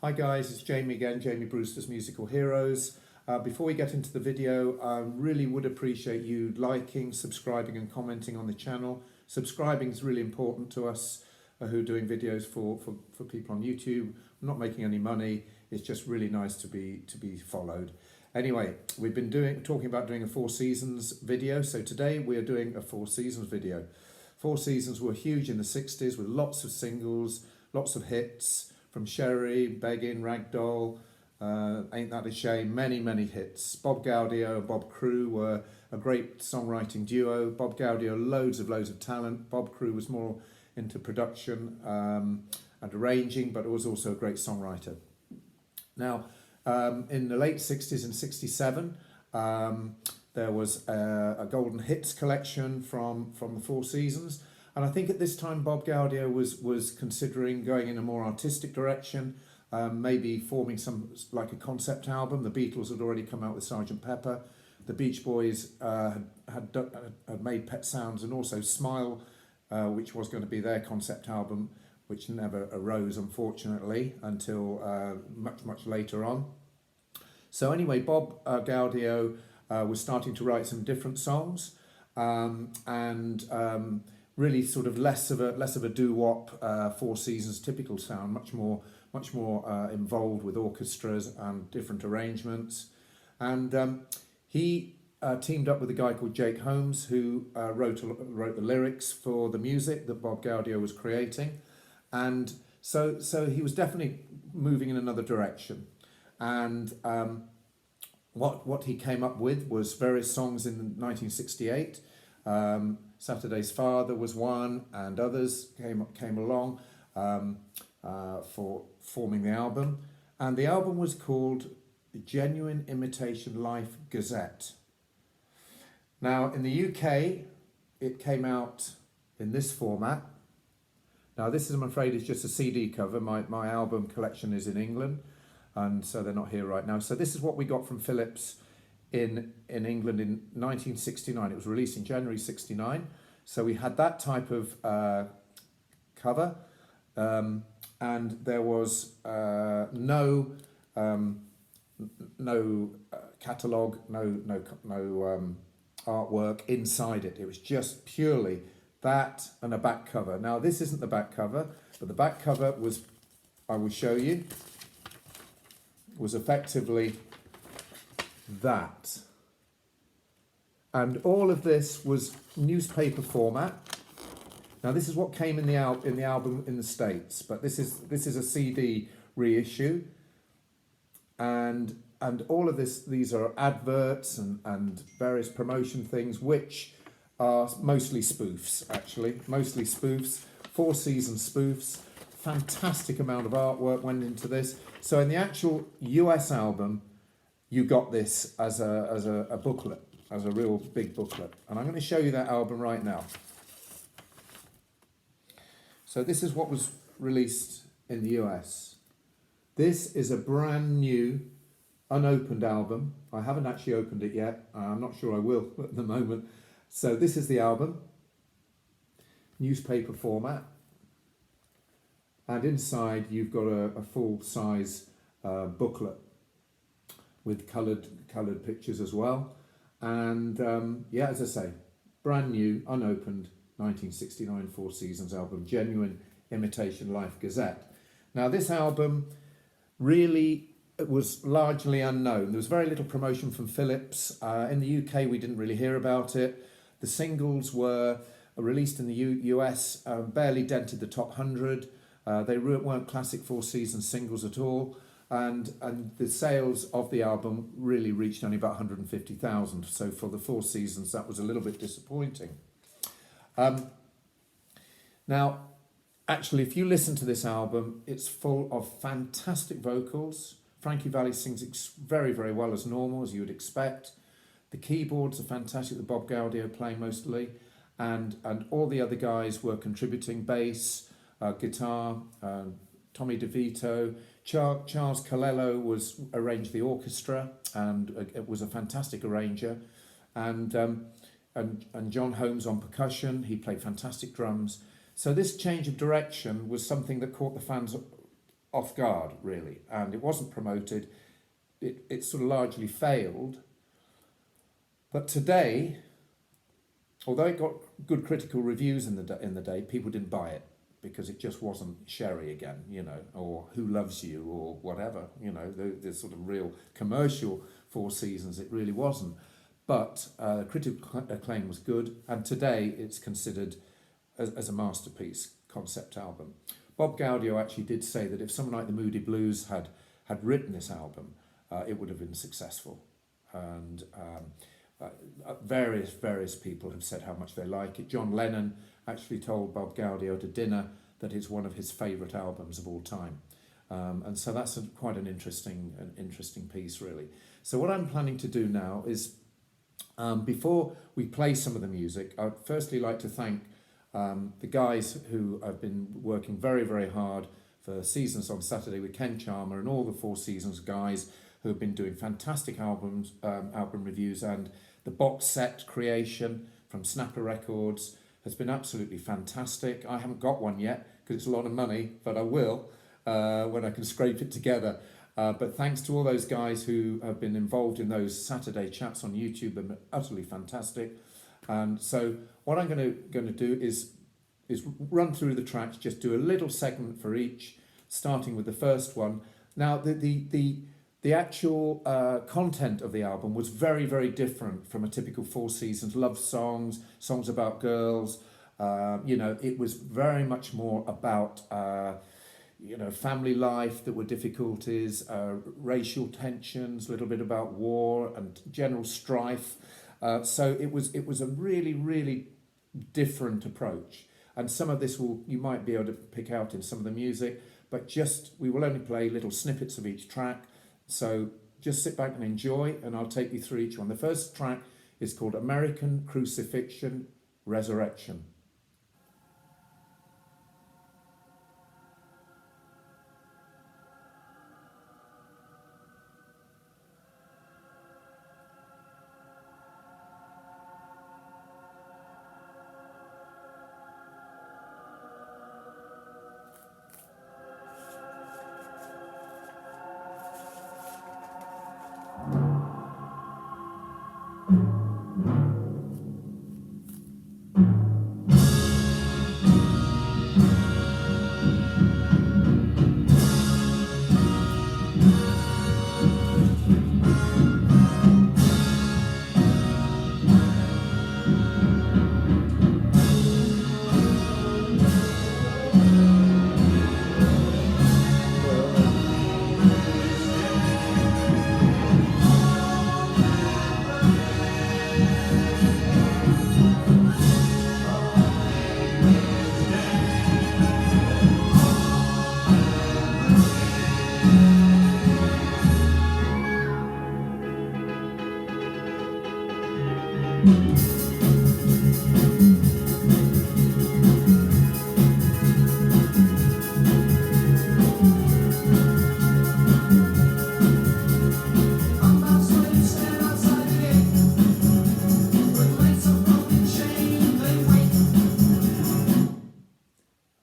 Hi guys, it's Jamie again, Jamie Brewster's Musical Heroes. Before we get into the video, I really would appreciate you liking, subscribing and commenting on the channel. Subscribing is really important to us who are doing videos for people on YouTube. I'm not making any money, it's just really nice to be followed. Anyway, we've been talking about doing a Four Seasons video, so today we're doing a Four Seasons video. Four Seasons were huge in the 60s with lots of singles, lots of hits, from Sherry, Beggin', Ragdoll, Ain't That a Shame, many hits. Bob Gaudio and Bob Crew were a great songwriting duo. Bob Gaudio, loads of talent. Bob Crew was more into production and arranging, but was also a great songwriter. Now, in the late 60s and 67, there was a golden hits collection from the Four Seasons. And I think at this time Bob Gaudio was considering going in a more artistic direction, maybe forming like a concept album. The Beatles had already come out with Sgt. Pepper. The Beach Boys had made Pet Sounds and also Smile, which was going to be their concept album, which never arose, unfortunately, until much later on. So anyway, Bob Gaudio was starting to write some different songs, and really sort of less of a doo-wop Four Seasons typical sound, much more involved with orchestras and different arrangements. And he teamed up with a guy called Jake Holmes, who wrote the lyrics for the music that Bob Gaudio was creating. And so he was definitely moving in another direction. And what he came up with was various songs in 1968. Saturday's Father was one, and others came along for forming the album. And the album was called the Genuine Imitation Life Gazette. Now, in the UK, it came out in this format. Now, this is, I'm afraid, is just a CD cover. My album collection is in England, and so they're not here right now. So this is what we got from Philips in England in 1969. It was released in January 69. So we had that type of cover, and there was no catalogue, no artwork inside it. It was just purely that and a back cover. Now this isn't the back cover, but the back cover was, I will show you, was effectively that. And all of this was newspaper format. Now this is what came in the album in the States, but this is a CD reissue, and all of these are adverts and various promotion things, which are mostly spoofs, actually, mostly spoofs, Four Seasons spoofs. Fantastic amount of artwork went into this. So in the actual US album, you got this as a booklet, as a real big booklet. And I'm going to show you that album right now. So this is what was released in the US. This is a brand new, unopened album. I haven't actually opened it yet. I'm not sure I will at the moment. So this is the album, newspaper format. And inside you've got a full-size booklet with coloured pictures as well. And yeah, as I say, brand new, unopened 1969 Four Seasons album, Genuine Imitation Life Gazette. Now this album really, it was largely unknown. There was very little promotion from Philips. In the UK we didn't really hear about it. The singles were released in the US, barely dented the top 100. They weren't classic Four Seasons singles at all. And the sales of the album really reached only about 150,000. So for the Four Seasons, that was a little bit disappointing. Now, actually, if you listen to this album, it's full of fantastic vocals. Frankie Valli sings very well as normal, as you would expect. The keyboards are fantastic, the Bob Gaudio playing mostly, and all the other guys were contributing bass, guitar, Tommy DeVito. Charles Calello arranged the orchestra, and it was a fantastic arranger, and John Holmes on percussion. He played fantastic drums. So this change of direction was something that caught the fans off guard, really, and it wasn't promoted. It sort of largely failed. But today, although it got good critical reviews in the day, people didn't buy it because it just wasn't Sherry again, you know, or Who Loves You, or whatever, you know, the sort of real commercial Four Seasons. It really wasn't. But critical acclaim was good, and today it's considered as a masterpiece concept album. Bob Gaudio actually did say that if someone like the Moody Blues had written this album, it would have been successful. And various people have said how much they like it. John Lennon actually told Bob Gaudio at a dinner that it's one of his favourite albums of all time. And so that's quite an interesting piece, really. So what I'm planning to do now is, before we play some of the music, I'd firstly like to thank the guys who have been working very, very hard for Seasons on Saturday with Ken Charmer and all the Four Seasons guys who have been doing fantastic album reviews, and the box set creation from Snapper Records has been absolutely fantastic. I haven't got one yet because it's a lot of money, but I will when I can scrape it together. But thanks to all those guys who have been involved in those Saturday chats on YouTube, they've been utterly fantastic. And so what I'm going to do is run through the tracks, just do a little segment for each, starting with the first one. Now, the actual content of the album was very, very different from a typical Four Seasons love songs about girls. You know, it was very much more about you know, family life, there were difficulties, racial tensions, a little bit about war and general strife. So it was a really, really different approach. And some of this you might be able to pick out in some of the music, but we will only play little snippets of each track. So just sit back and enjoy, and I'll take you through each one. The first track is called American Crucifixion, Resurrection.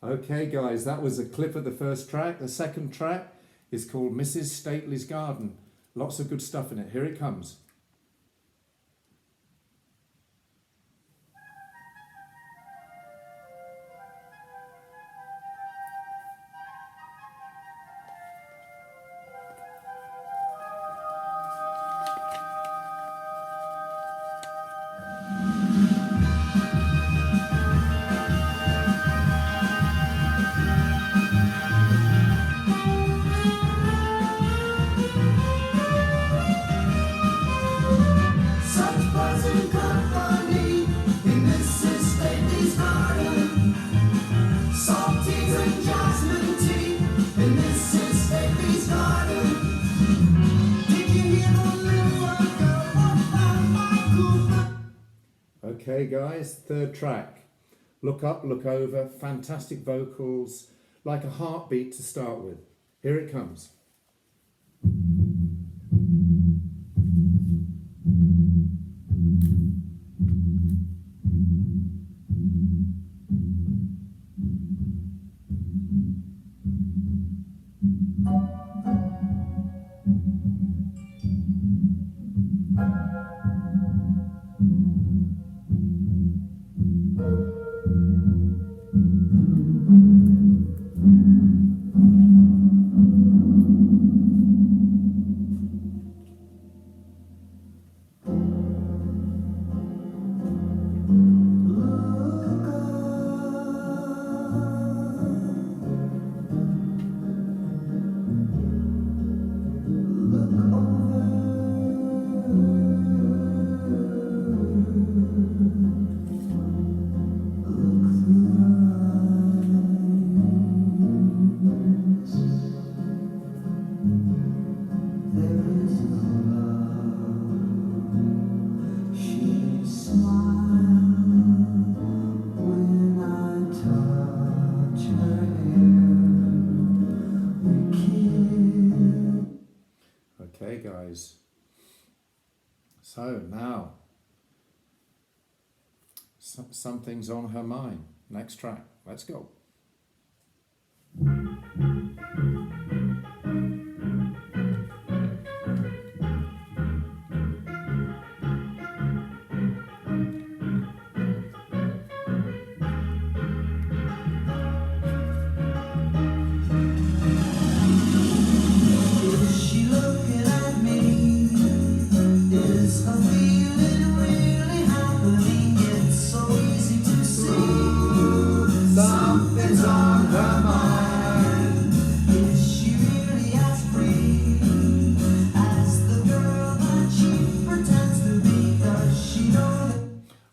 Okay guys, that was a clip of the first track. The second track is called Mrs. Stately's Garden. Lots of good stuff in it. Here it comes. Okay guys, third track. Look Up, Look Over, fantastic vocals, like a heartbeat to start with. Here it comes. Okay, guys. So now, something's on her mind. Next track. Let's go.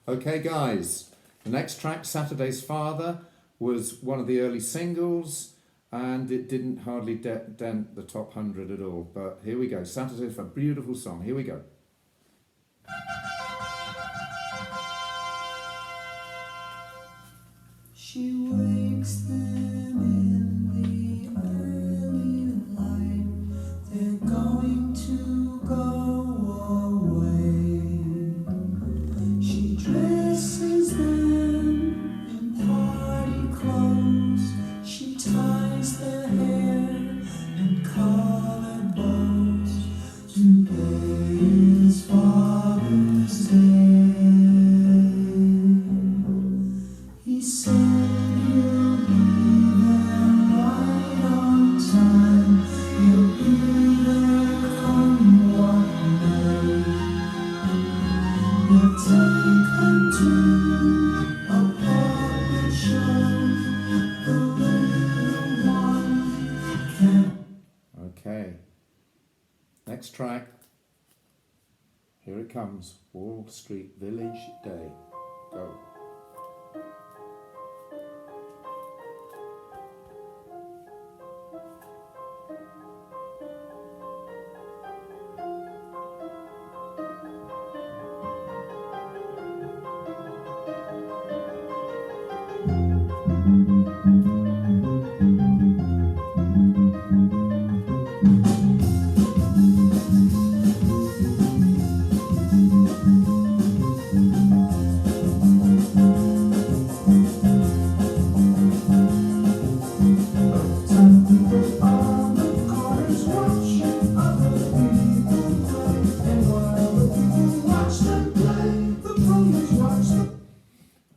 Okay, guys, the next track, Saturday's Father, was one of the early singles, and it didn't hardly dent the top 100 at all. But here we go. Saturday's Father, beautiful song. Here we go. She wakes them in the early light. They're going to go away. She dresses them in party clothes. She ties their hair and collar bows. Today is Father's Day. He said he'll be there right on time. He'll be there come what may. He'll take them to a puppet show. The little one can. Okay. Next track. Here it comes. Wall Street Village Day. Go.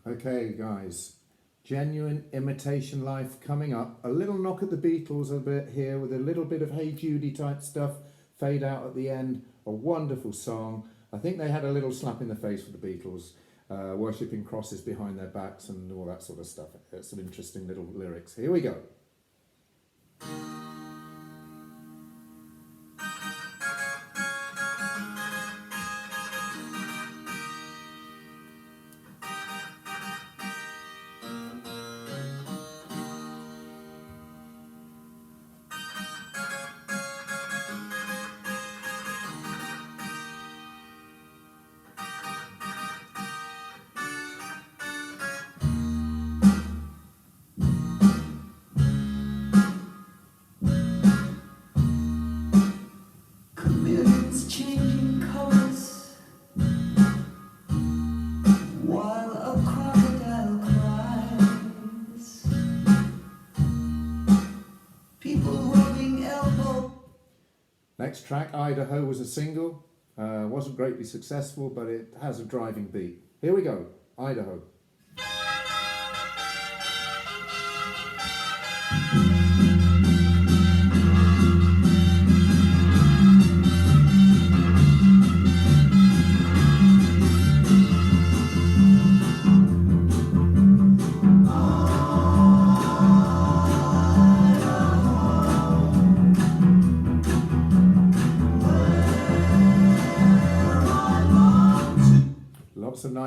Okay, guys, genuine Imitation Life coming up. A little knock at the Beatles a bit here with a little bit of Hey Judy type stuff, fade out at the end. A wonderful song. I think they had a little slap in the face with the Beatles, worshipping crosses behind their backs and all that sort of stuff. Some interesting little lyrics. Here we go. Next track, Idaho, was a single. Wasn't greatly successful, but it has a driving beat. Here we go, Idaho.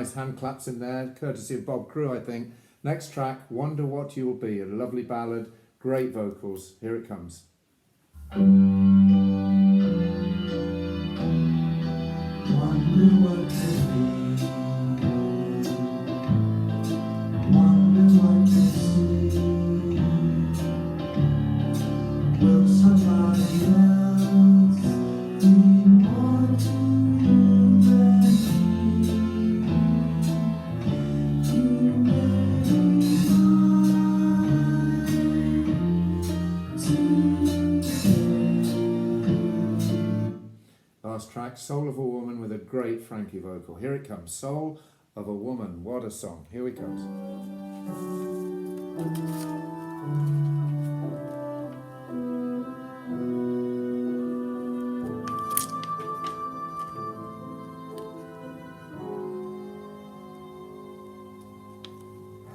nice hand claps in there, courtesy of Bob Crew, I think. Next track, Wonder What You'll Be, a lovely ballad, great vocals. Here it comes. Wonder what could be. Wonder what could see. Will somebody else be more to you than me? You may be mine today. Last track, Soul of a Woman, with a great Frankie vocal. Here it comes, Soul of a Woman. What a song. Here it comes.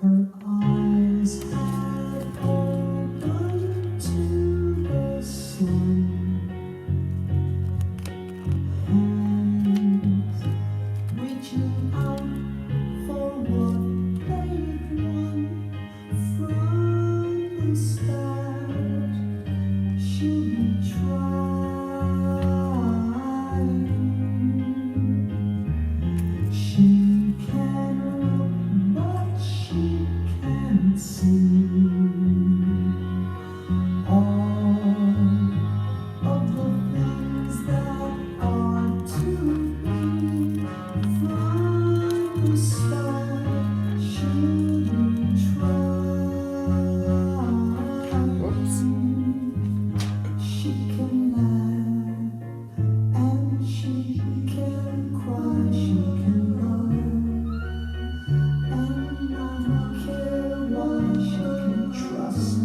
Her eyes had opened to the sun. Hands reaching out for what they'd won from the start. She'll be trying. She can look, but she can't see all of the things that are to be. From the start, she'll be trying. Whoops. She can laugh and she can cry, she can love, and I don't care why. She can trust,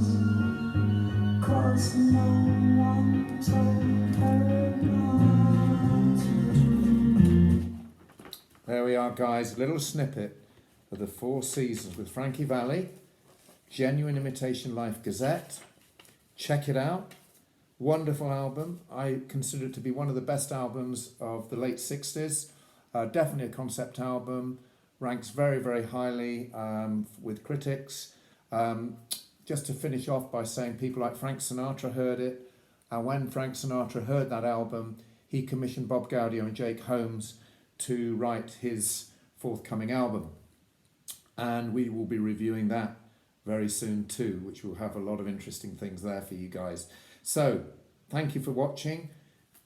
'cause no one told her not to. There we are, guys. A little snippet of the 4 Seasons with Frankie Valli, genuine Imitation Life Gazette. Check it out. Wonderful album. I consider it to be one of the best albums of the late 60s. Definitely a concept album. Ranks very, very highly with critics. Just to finish off by saying people like Frank Sinatra heard it. And when Frank Sinatra heard that album, he commissioned Bob Gaudio and Jake Holmes to write his forthcoming album. And we will be reviewing that very soon too, which will have a lot of interesting things there for you guys. So, thank you for watching.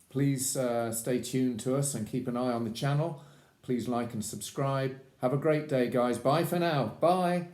Please stay tuned to us and keep an eye on the channel. Please like and subscribe. Have a great day, guys. Bye for now. Bye.